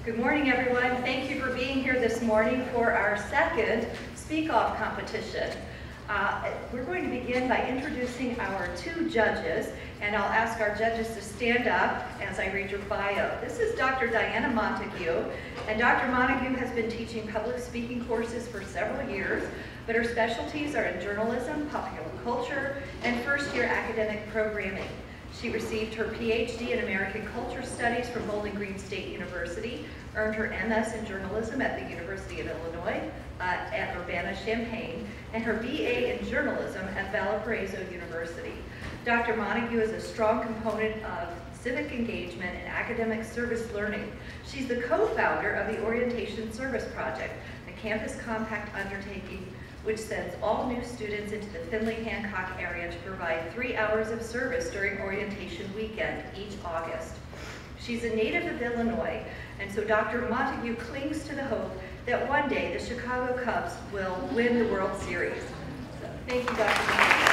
Good morning, everyone. Thank you for being here this morning for our second Speak Off competition. We're going to begin by introducing our two judges, and I'll ask our judges to stand up as I read your bio. This is Dr. Diana Montague, and Dr. Montague has been teaching public speaking courses for several years, but her specialties are in journalism, popular culture, and first-year academic programming. She received her PhD in American Culture Studies from Bowling Green State University, earned her MS in journalism at the University of Illinois at Urbana-Champaign, and her BA in journalism at Valparaiso University. Dr. Montague is a strong component of civic engagement and academic service learning. She's the co-founder of the Orientation Service Project, a campus compact undertaking which sends all new students into the Findlay-Hancock area to provide 3 hours of service during orientation weekend each August. She's a native of Illinois, and so Dr. Montague clings to the hope that one day the Chicago Cubs will win the World Series. So, thank you, Dr. Montague.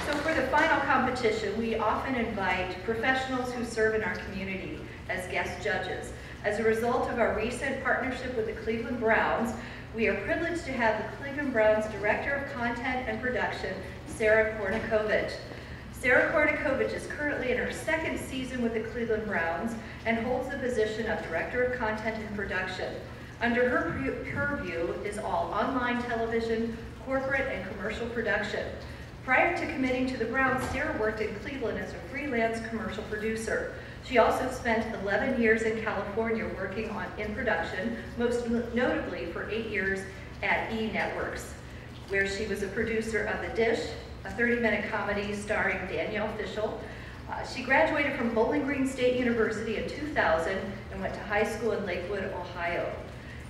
So for the final competition, we often invite professionals who serve in our community as guest judges. As a result of our recent partnership with the Cleveland Browns, we are privileged to have the Cleveland Browns Director of Content and Production, Sarah Kornikovich. Sarah Kornikovich is currently in her second season with the Cleveland Browns and holds the position of Director of Content and Production. Under her purview is all online television, corporate, and commercial production. Prior to committing to the Browns, Sarah worked in Cleveland as a freelance commercial producer. She also spent 11 years in California working in production, most notably for 8 years at E! Networks, where she was a producer of The Dish, a 30-minute comedy starring Danielle Fishel. She graduated from Bowling Green State University in 2000 and went to high school in Lakewood, Ohio.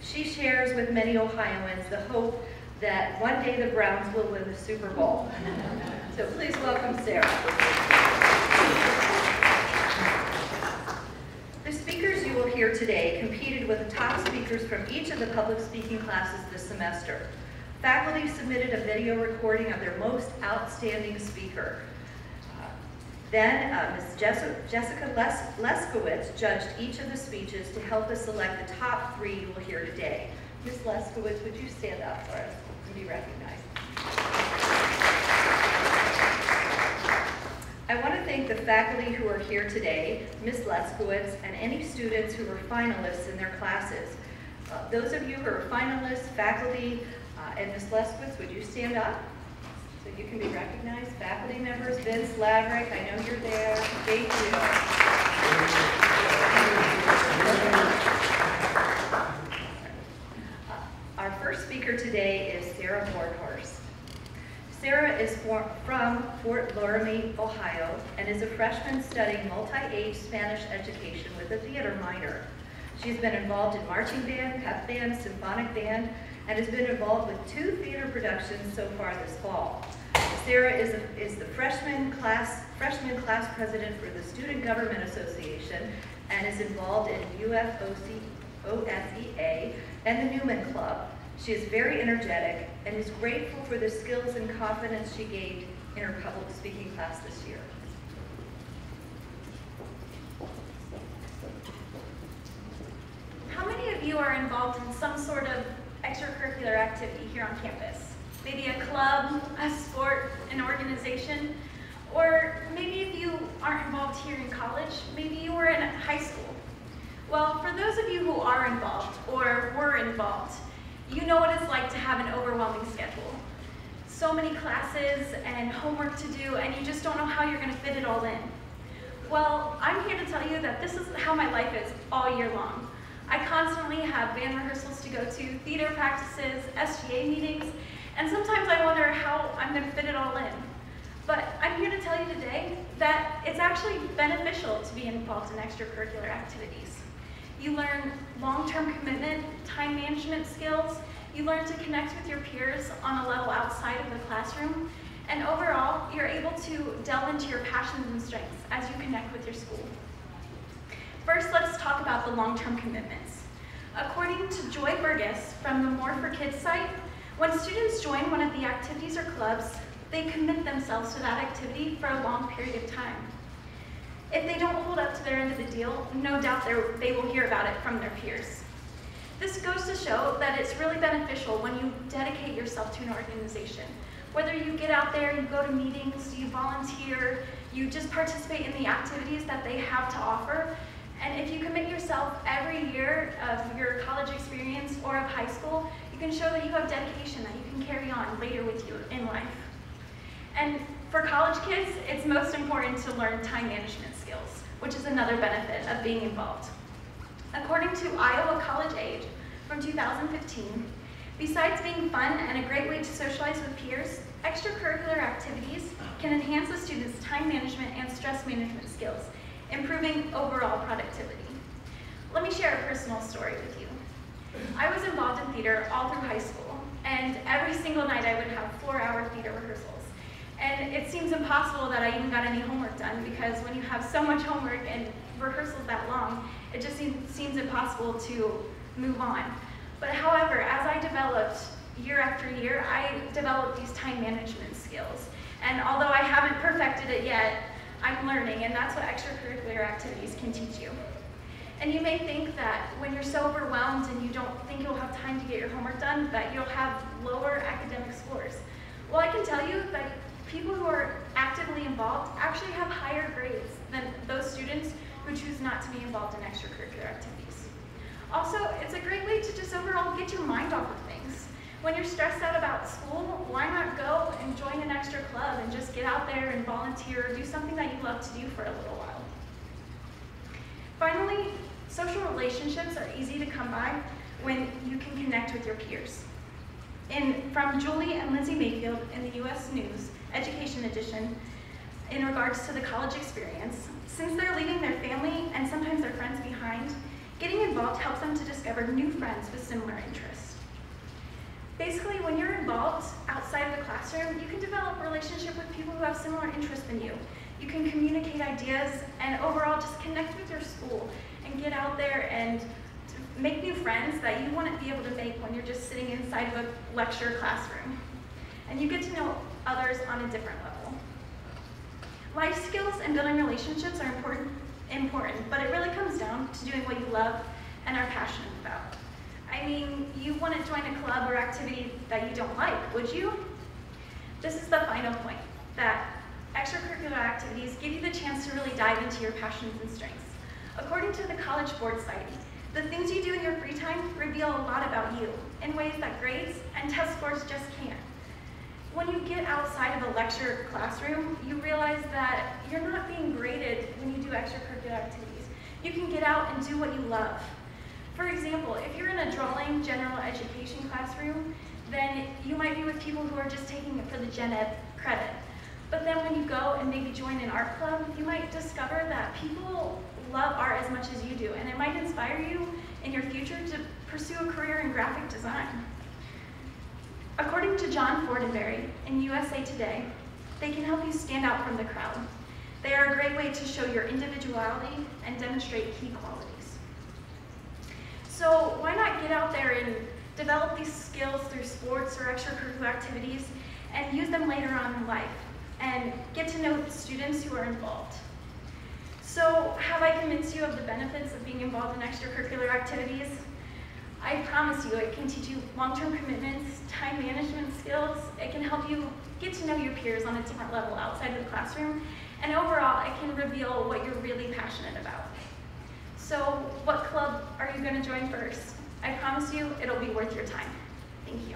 She shares with many Ohioans the hope that one day the Browns will win the Super Bowl. So please welcome Sarah. The speakers you will hear today competed with the top speakers from each of the public speaking classes this semester. Faculty submitted a video recording of their most outstanding speaker. Then Ms. Jessica Leskowitz judged each of the speeches to help us select the top 3 you will hear today. Ms. Leskowitz, would you stand up for us and be recognized? I want to thank the faculty who are here today, Ms. Leskowitz, and any students who were finalists in their classes. Those of you who are finalists, faculty, and Ms. Leskowitz, would you stand up so you can be recognized? Faculty members, Vince Laverick, I know you're there. Thank you. Our first speaker today is Sarah Borghorst. Sarah is from Fort Loramie, Ohio, and is a freshman studying multi-age Spanish education with a theater minor. She's been involved in marching band, pep band, symphonic band, and has been involved with 2 theater productions so far this fall. Sarah is the freshman class president for the Student Government Association and is involved in OSEA and the Newman Club. She is very energetic and is grateful for the skills and confidence she gained in her public speaking class this year. How many of you are involved in some sort of extracurricular activity here on campus? Maybe a club, a sport, an organization, or maybe if you aren't involved here in college, maybe you were in high school. Well, for those of you who are involved or were involved, you know what it's like to have an overwhelming schedule. So many classes and homework to do, and you just don't know how you're going to fit it all in. Well, I'm here to tell you that this is how my life is all year long. I constantly have band rehearsals to go to, theater practices, SGA meetings, and sometimes I wonder how I'm going to fit it all in. But I'm here to tell you today that it's actually beneficial to be involved in extracurricular activities. You learn long-term commitment, time management skills, you learn to connect with your peers on a level outside of the classroom, and overall, you're able to delve into your passions and strengths as you connect with your school. First, let's talk about the long-term commitments. According to Joy Burgess from the More for Kids site, when students join one of the activities or clubs, they commit themselves to that activity for a long period of time. If they don't hold up to their end of the deal, no doubt they will hear about it from their peers. This goes to show that it's really beneficial when you dedicate yourself to an organization. Whether you get out there, you go to meetings, you volunteer, you just participate in the activities that they have to offer, and if you commit yourself every year of your college experience or of high school, you can show that you have dedication that you can carry on later with you in life. And for college kids, it's most important to learn time management skills, which is another benefit of being involved. According to Iowa College Age from 2015, besides being fun and a great way to socialize with peers, extracurricular activities can enhance a student's time management and stress management skills, improving overall productivity. Let me share a personal story with you. I was involved in theater all through high school, and every single night I would have 4-hour theater rehearsals. And it seems impossible that I even got any homework done, because when you have so much homework and rehearsals that long, it just seems impossible to move on. But however, as I developed year after year, I developed these time management skills. And although I haven't perfected it yet, I'm learning, and that's what extracurricular activities can teach you. And you may think that when you're so overwhelmed and you don't think you'll have time to get your homework done, that you'll have lower academic scores. Well, I can tell you that people who are actively involved actually have higher grades than those students who choose not to be involved in extracurricular activities. Also, it's a great way to just overall get your mind off of things. When you're stressed out about school, why not go and join an extra club and just get out there and volunteer or do something that you love to do for a little while. Finally, social relationships are easy to come by when you can connect with your peers. From Julie and Lindsay Mayfield in the U.S. News Education Edition, in regards to the college experience, since they're leaving their family and sometimes their friends behind, getting involved helps them to discover new friends with similar interests. Basically, when you're involved outside of the classroom, you can develop a relationship with people who have similar interests than you. You can communicate ideas and overall just connect with your school and get out there and make new friends that you wouldn't be able to make when you're just sitting inside of a lecture classroom. And you get to know others on a different level. Life skills and building relationships are important, but it really comes down to doing what you love and are passionate about. I mean, you wouldn't join a club or activity that you don't like, would you? This is the final point, that extracurricular activities give you the chance to really dive into your passions and strengths. According to the College Board site, the things you do in your free time reveal a lot about you in ways that grades and test scores just can't. When you get outside of a lecture classroom, you realize that you're not being graded when you do extracurricular activities. You can get out and do what you love. For example, if you're in a drawing general education classroom, then you might be with people who are just taking it for the gen ed credit. But then when you go and maybe join an art club, you might discover that people love art as much as you do, and it might inspire you in your future to pursue a career in graphic design. According to John Fortenberry in USA Today, they can help you stand out from the crowd. They are a great way to show your individuality and demonstrate key qualities. So why not get out there and develop these skills through sports or extracurricular activities and use them later on in life and get to know the students who are involved. So have I convinced you of the benefits of being involved in extracurricular activities? I promise you it can teach you long-term commitments, time management skills. It can help you get to know your peers on a different level outside of the classroom. And overall, it can reveal what you're really passionate about. So what club are you going to join first? I promise you it'll be worth your time. Thank you.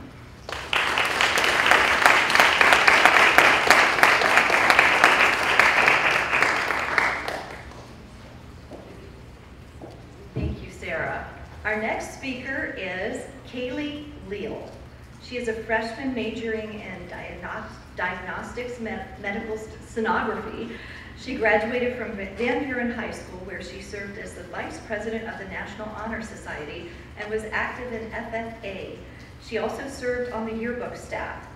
Thank you, Sarah. Our next speaker is Kaylee Leo. She is a freshman majoring in diagnostics medical sonography. She graduated from Van Buren High School, where she served as the vice president of the National Honor Society and was active in FFA. She also served on the yearbook staff.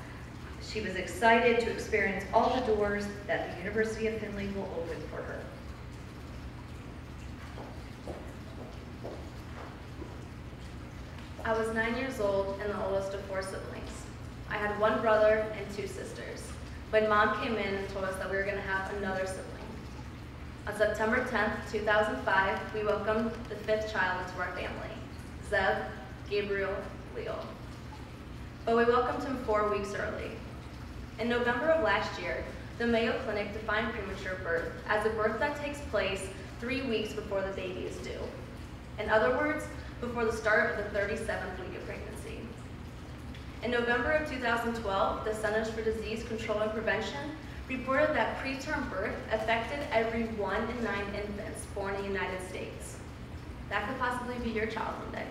She was excited to experience all the doors that the University of Findlay will open for her. I was 9 years old and the oldest of 4 siblings. I had 1 brother and 2 sisters. When Mom came in and told us that we were going to have another sibling. On September 10th, 2005, we welcomed the 5th child into our family, Zeb Gabriel Leo. But we welcomed him 4 weeks early. In November of last year, the Mayo Clinic defined premature birth as a birth that takes place 3 weeks before the baby is due. In other words, before the start of the 37th week of pregnancy. In November of 2012, the Centers for Disease Control and Prevention reported that preterm birth affected every 1 in 9 infants born in the United States. That could possibly be your child one day.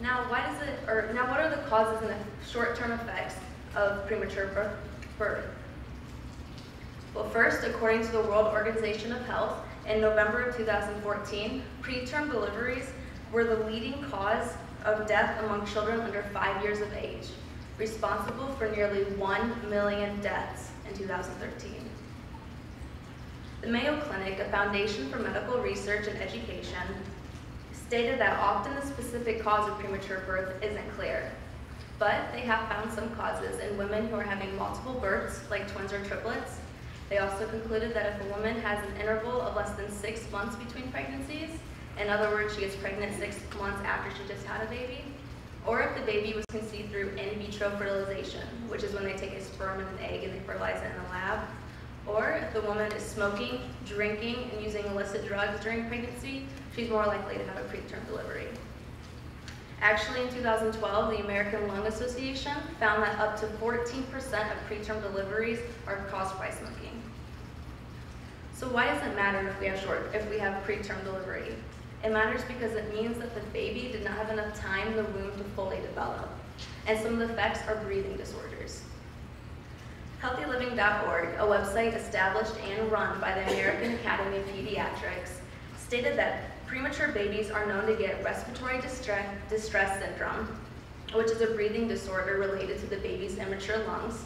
Now, what are the causes and the short-term effects of premature birth? Well, first, according to the World Organization of Health, in November of 2014, preterm deliveries were the leading cause of death among children under 5 years of age, responsible for nearly 1 million deaths in 2013. The Mayo Clinic, a foundation for medical research and education, stated that often the specific cause of premature birth isn't clear, but they have found some causes in women who are having multiple births, like twins or triplets. They also concluded that if a woman has an interval of less than 6 months between pregnancies, in other words, she gets pregnant 6 months after she just had a baby, or if the baby was conceived through in vitro fertilization, which is when they take a sperm and an egg and they fertilize it in a lab, or if the woman is smoking, drinking, and using illicit drugs during pregnancy, she's more likely to have a preterm delivery. Actually, in 2012, the American Lung Association found that up to 14% of preterm deliveries are caused by smoking. So why does it matter if we have preterm delivery? It matters because it means that the baby did not have enough time in the womb to fully develop, and some of the effects are breathing disorders. HealthyLiving.org, a website established and run by the American Academy of Pediatrics, stated that premature babies are known to get respiratory distress syndrome, which is a breathing disorder related to the baby's immature lungs,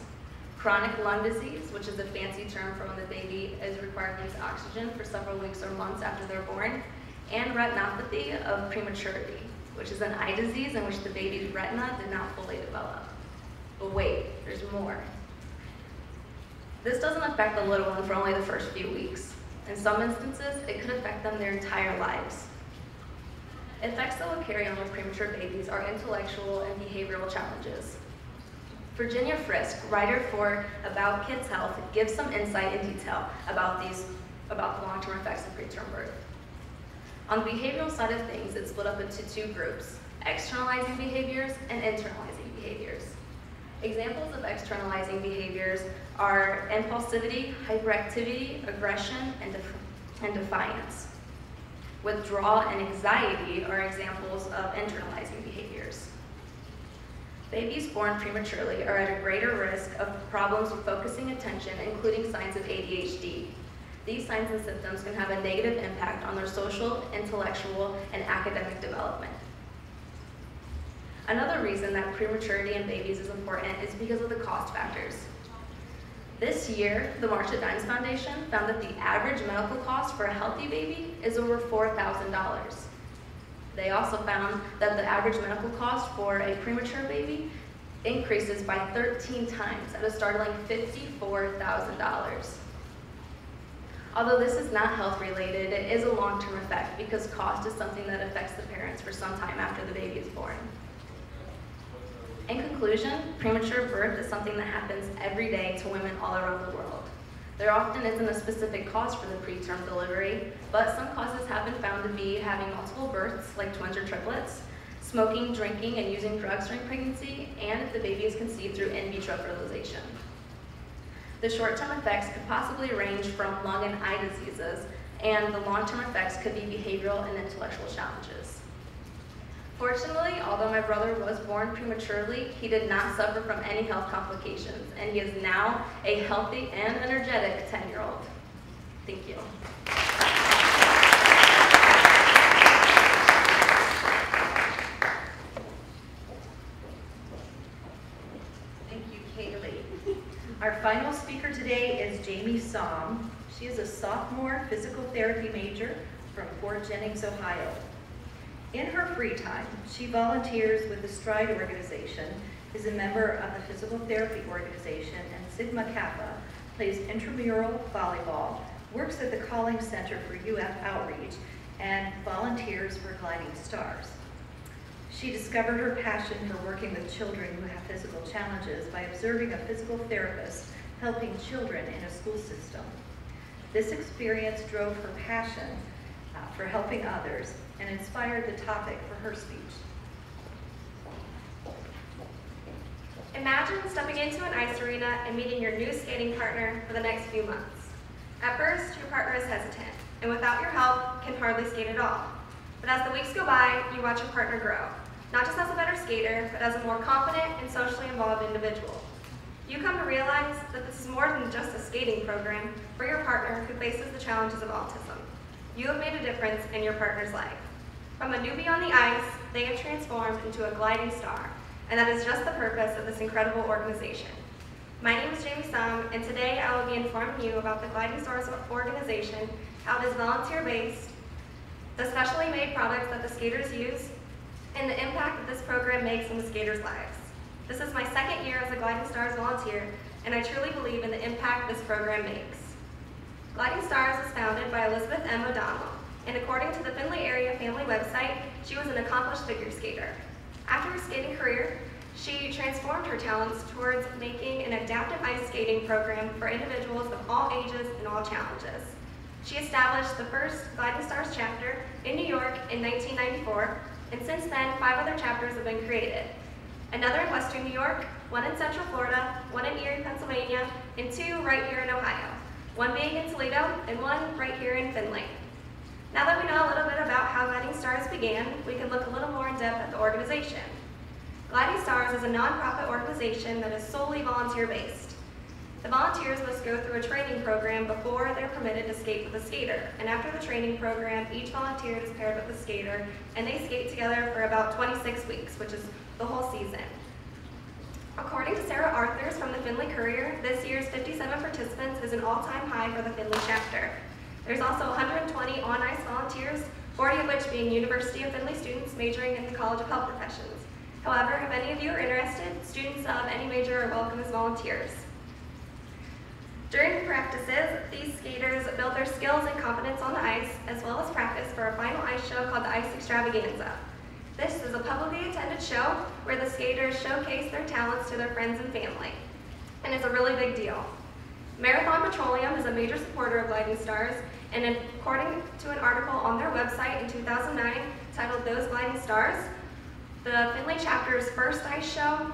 chronic lung disease, which is a fancy term for when the baby is required to use oxygen for several weeks or months after they're born, and retinopathy of prematurity, which is an eye disease in which the baby's retina did not fully develop. But wait, there's more. This doesn't affect the little one for only the first few weeks. In some instances, it could affect them their entire lives. Effects that will carry on with premature babies are intellectual and behavioral challenges. Virginia Frisk, writer for About Kids Health, gives some insight and detail about the long-term effects of preterm birth. On the behavioral side of things, it's split up into 2 groups: externalizing behaviors and internalizing behaviors. Examples of externalizing behaviors are impulsivity, hyperactivity, aggression, and defiance. Withdrawal and anxiety are examples of internalizing behaviors. Babies born prematurely are at a greater risk of problems with focusing attention, including signs of ADHD. These signs and symptoms can have a negative impact on their social, intellectual, and academic development. Another reason that prematurity in babies is important is because of the cost factors. This year, the March of Dimes Foundation found that the average medical cost for a healthy baby is over $4,000. They also found that the average medical cost for a premature baby increases by 13 times at a startling $54,000. Although this is not health related, it is a long-term effect because cost is something that affects the parents for some time after the baby is born. In conclusion, premature birth is something that happens every day to women all around the world. There often isn't a specific cause for the preterm delivery, but some causes have been found to be having multiple births, like twins or triplets, smoking, drinking, and using drugs during pregnancy, and if the baby is conceived through in vitro fertilization. The short-term effects could possibly range from lung and eye diseases, and the long-term effects could be behavioral and intellectual challenges. Fortunately, although my brother was born prematurely, he did not suffer from any health complications, and he is now a healthy and energetic 10-year-old. Thank you. Thank you, Kaylee. Our final speaker today is Jamie Somm. She is a sophomore physical therapy major from Fort Jennings, Ohio. In her free time, she volunteers with the Stride organization, is a member of the physical therapy organization, and Sigma Kappa plays intramural volleyball works at the Calling Center for UF Outreach, and volunteers for Gliding Stars. She discovered her passion for working with children who have physical challenges by observing a physical therapist helping children in a school system. This experience drove her passion for helping others and inspired the topic for her speech. Imagine stepping into an ice arena and meeting your new skating partner for the next few months. At first, your partner is hesitant, and without your help, can hardly skate at all. But as the weeks go by, you watch your partner grow, not just as a better skater, but as a more confident and socially involved individual. You come to realize that this is more than just a skating program for your partner who faces the challenges of autism. You have made a difference in your partner's life. From a newbie on the ice, they have transformed into a gliding star, and that is just the purpose of this incredible organization. My name is Jamie Sum, and today I will be informing you about the Gliding Stars organization, how it is volunteer-based, the specially made products that the skaters use, and the impact that this program makes in the skaters' lives. This is my second year as a Gliding Stars volunteer, and I truly believe in the impact this program makes. Gliding Stars was founded by Elizabeth M. O'Donnell, and according to the Findlay Area Family website, she was an accomplished figure skater. After her skating career, she transformed her talents towards making an adaptive ice skating program for individuals of all ages and all challenges. She established the first Gliding Stars chapter in New York in 1994, and since then, 5 other chapters have been created. Another in Western New York, 1 in Central Florida, 1 in Erie, Pennsylvania, and 2 right here in Ohio. 1 being in Toledo, and 1 right here in Findlay. Now that we know a little bit about how Gliding Stars began, we can look a little more in depth at the organization. Gliding Stars is a nonprofit organization that is solely volunteer-based. The volunteers must go through a training program before they're permitted to skate with a skater, and after the training program, each volunteer is paired with a skater, and they skate together for about 26 weeks, which is the whole season. According to Sarah Arthurs from the Findlay Courier, this year's 57 participants is an all-time high for the Findlay chapter. There's also 120 on-ice volunteers, 40 of which being University of Findlay students majoring in the College of Health Professions. However, if any of you are interested, students of any major are welcome as volunteers. During practices, these skaters build their skills and confidence on the ice, as well as practice for a final ice show called the Ice Extravaganza. This is a publicly attended show where the skaters showcase their talents to their friends and family, and it's a really big deal. Marathon Petroleum is a major supporter of Gliding Stars, and according to an article on their website in 2009 titled Those Gliding Stars, the Findlay chapter's first ice show,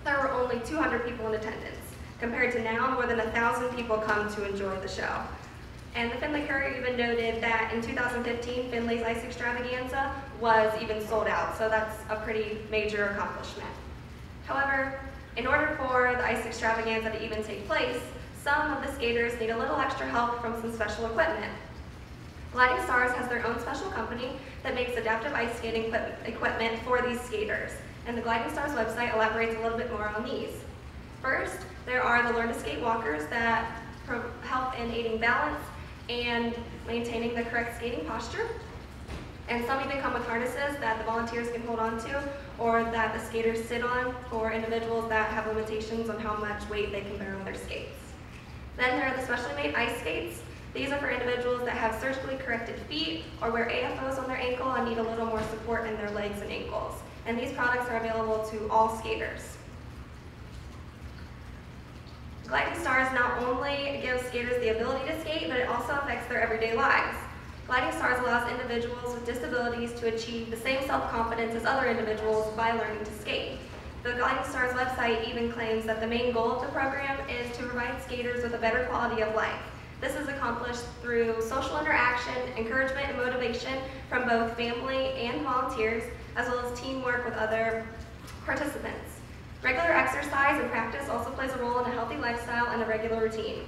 there were only 200 people in attendance. Compared to now, more than 1,000 people come to enjoy the show. And the Findlay Courier even noted that in 2015, Findlay's Ice Extravaganza was even sold out, so that's a pretty major accomplishment. However, in order for the Ice Extravaganza to even take place, some of the skaters need a little extra help from some special equipment. Gliding Stars has their own special company that makes adaptive ice skating equipment for these skaters, and the Gliding Stars website elaborates a little bit more on these. First, there are the Learn to Skate walkers that help in aiding balance and maintaining the correct skating posture. And some even come with harnesses that the volunteers can hold on to or that the skaters sit on for individuals that have limitations on how much weight they can bear on their skates. Then there are the specially made ice skates. These are for individuals that have surgically corrected feet or wear AFOs on their ankle and need a little more support in their legs and ankles. And these products are available to all skaters. Gliding Stars not only gives skaters the ability to skate, but it also affects their everyday lives. Gliding Stars allows individuals with disabilities to achieve the same self-confidence as other individuals by learning to skate. The Gliding Stars website even claims that the main goal of the program is to provide skaters with a better quality of life. This is accomplished through social interaction, encouragement, and motivation from both family and volunteers, as well as teamwork with other participants. Regular exercise and practice also plays a role in a healthy lifestyle and a regular routine.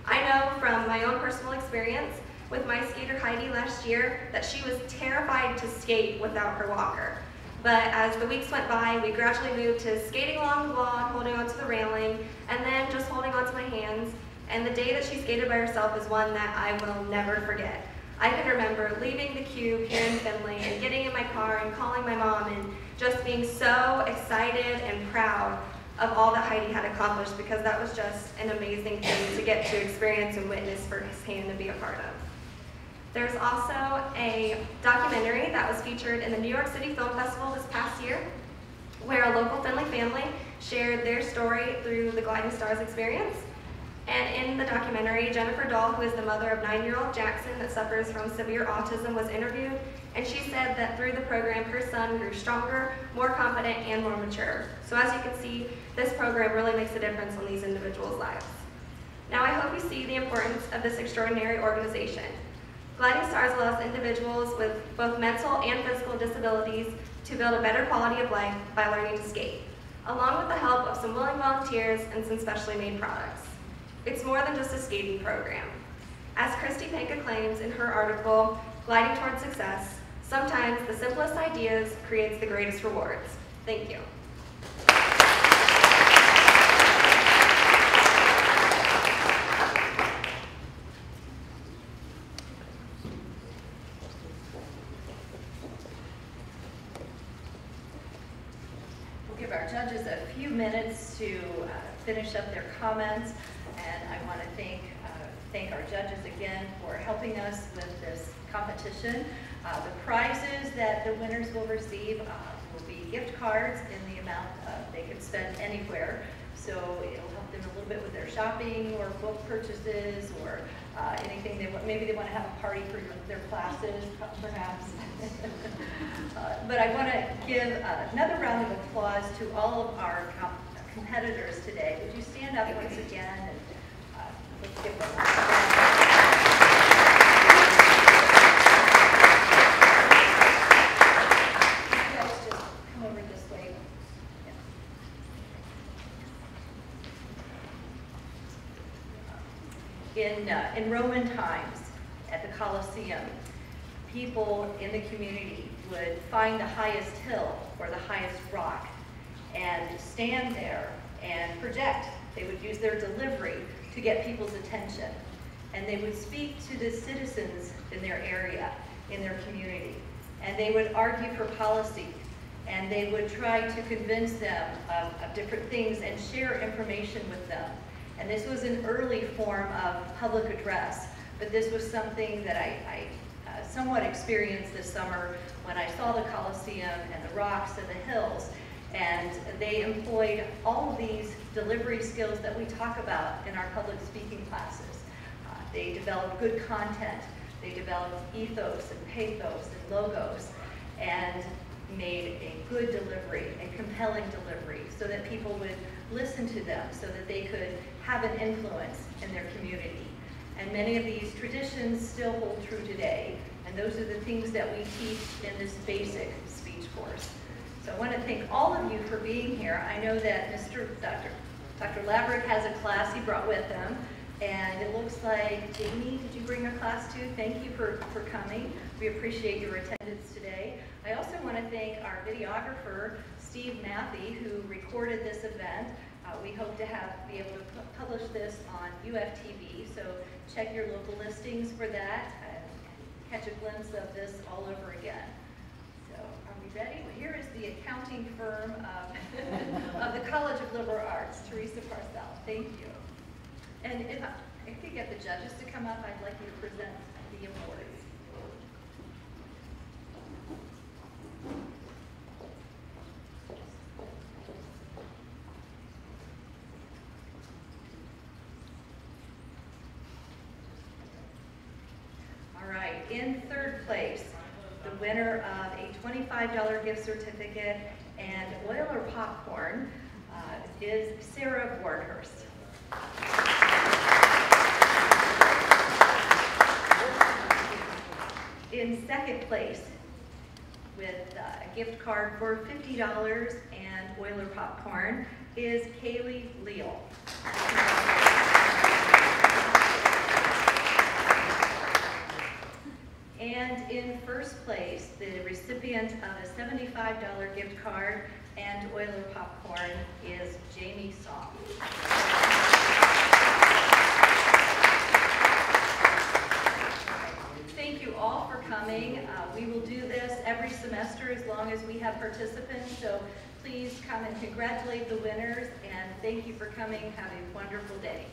I know from my own personal experience with my skater Heidi last year that she was terrified to skate without her walker. But as the weeks went by, we gradually moved to skating along the wall, holding onto the railing, and then just holding onto my hands. And the day that she skated by herself is one that I will never forget. I can remember leaving the cube here in Findlay and getting in my car and calling my mom and just being so excited and proud of all that Heidi had accomplished, because that was just an amazing thing to get to experience and witness firsthand and be a part of. There's also a documentary that was featured in the New York City Film Festival this past year, where a local Finley family shared their story through the Gliding Stars experience. And in the documentary, Jennifer Dahl, who is the mother of 9-year-old Jackson that suffers from severe autism, was interviewed, and she said that through the program, her son grew stronger, more confident, and more mature. So as you can see, this program really makes a difference in these individuals' lives. Now I hope you see the importance of this extraordinary organization. Gliding Stars allows individuals with both mental and physical disabilities to build a better quality of life by learning to skate, along with the help of some willing volunteers and some specially made products. It's more than just a skating program. As Christy Panka claims in her article, Gliding Towards Success, sometimes the simplest ideas creates the greatest rewards. Thank you. We'll give our judges a few minutes to finish up their comments, and I want to thank our judges again for helping us with this competition. The prizes that the winners will receive will be gift cards in the amount they can spend anywhere. So it'll help them a little bit with their shopping or book purchases or anything they want. Maybe they want to have a party for their classes, perhaps. But I want to give another round of applause to all of our competitors today. Would you stand up once again and let's give them a round. In Roman times, at the Colosseum, people in the community would find the highest hill or the highest rock and stand there and project. They would use their delivery to get people's attention. And they would speak to the citizens in their area, in their community. And they would argue for policy. And they would try to convince them of different things and share information with them. And this was an early form of public address, but this was something that I somewhat experienced this summer when I saw the Colosseum and the rocks and the hills. And they employed all of these delivery skills that we talk about in our public speaking classes. They developed good content, they developed ethos and pathos and logos, and made a good delivery, a compelling delivery, so that people would listen to them, so that they could have an influence in their community. And many of these traditions still hold true today, and those are the things that we teach in this basic speech course. So I want to thank all of you for being here. I know that Dr. Laverick has a class he brought with him, and it looks like, Jamie, did you bring a class too? Thank you for coming. We appreciate your attendance today. I also want to thank our videographer, Steve Matthey, who recorded this event. We hope to be able to publish this on UFTV, so check your local listings for that and catch a glimpse of this all over again. So are we ready? Well, here is the accounting firm of the College of Liberal Arts, Teresa Parcell. Thank you. And if I could get the judges to come up, I'd like you to present the awards. All right, in third place, the winner of a $25 gift certificate and oil or popcorn is Sarah Wardhurst. In second place, with a gift card for $50 and oil or popcorn, is Kaylee Leo. And in first place, the recipient of a $75 gift card and oil or popcorn is Jamie Song. Thank you all for coming. We will do this every semester as long as we have participants, so please come and congratulate the winners, and thank you for coming. Have a wonderful day.